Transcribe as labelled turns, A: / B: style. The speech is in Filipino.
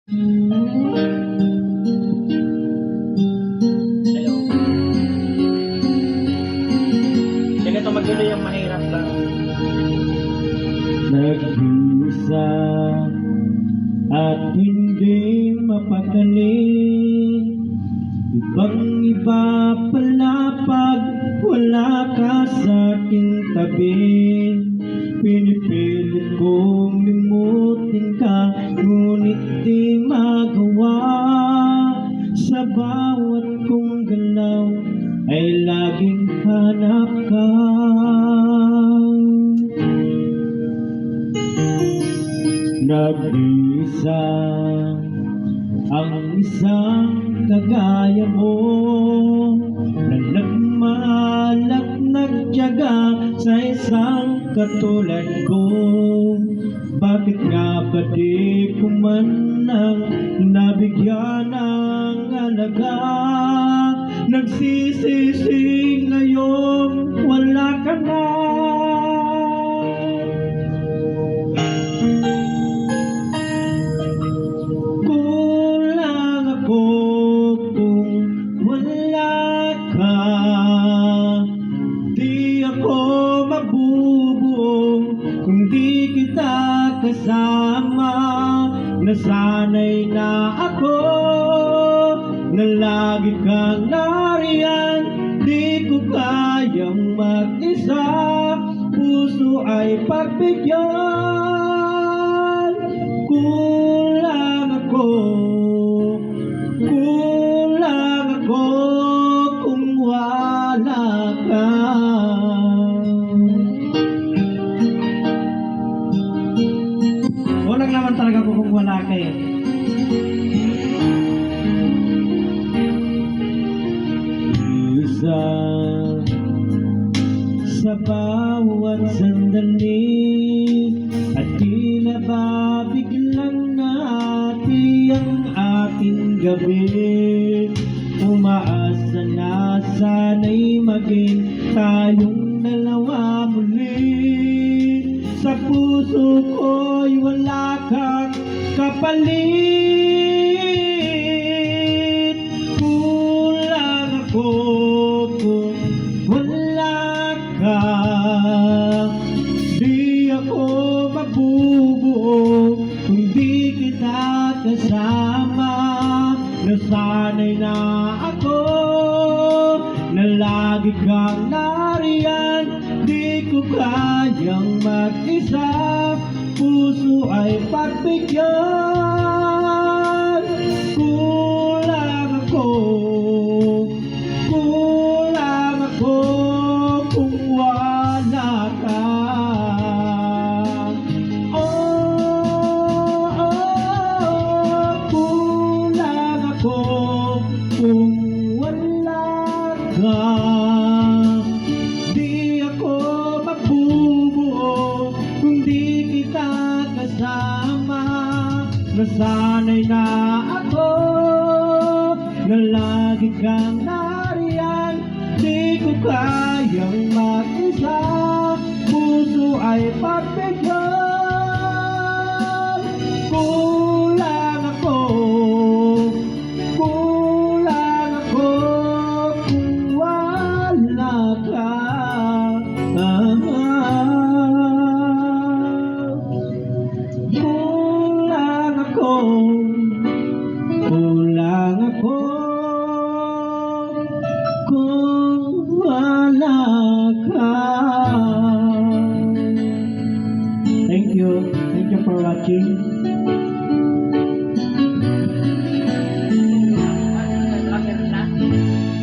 A: Hello. Ganito magulo yung mahirap lang.
B: Nag-iisa at hindi mapakali. Ibang iba pala pag wala ka sa aking tabi. Pinipilit kong limutin ka, ngunit di magawa. Sa bawat kong galaw ay laging hanap ka. Nag-iisa ang isang kagaya mo, na nagmahal nagtiyaga sa isang katulad ko. Bakit nga ba di ko man nang nabigyan ng alaga? Nagsisisi ngayong wala ka na. Kung di kita kasama, nasanay na ako na lagi kang nariyan. Di ko kayang mag-isa, puso ay pagbigyan. Kulang ako kung wala ka. Walang naman talaga ko kung wala kayo. Isa sa bawat sandali, at tila ba biglang nahati ang aking gabi. Umaasa na sana'y maging tayong dalawa muli. Sa puso ko'y wala kang kapalit. Kulang ako kung wala ka. Di ako mabubuo kung di kita kasama. Nasanay na ako na lagi kang nariyan. Di ko kayang mag-isa, puso ay pagbigyan. Kulang ako kung wala ka. Kulang ako kung wala ka. Nasanay na ako na lagi kang nariyan. Di ko kayang mag-isa, puso ay pagbigyan. Kulang ako kung wala ka. Kulang ako kung wala ka. Thank you for watching.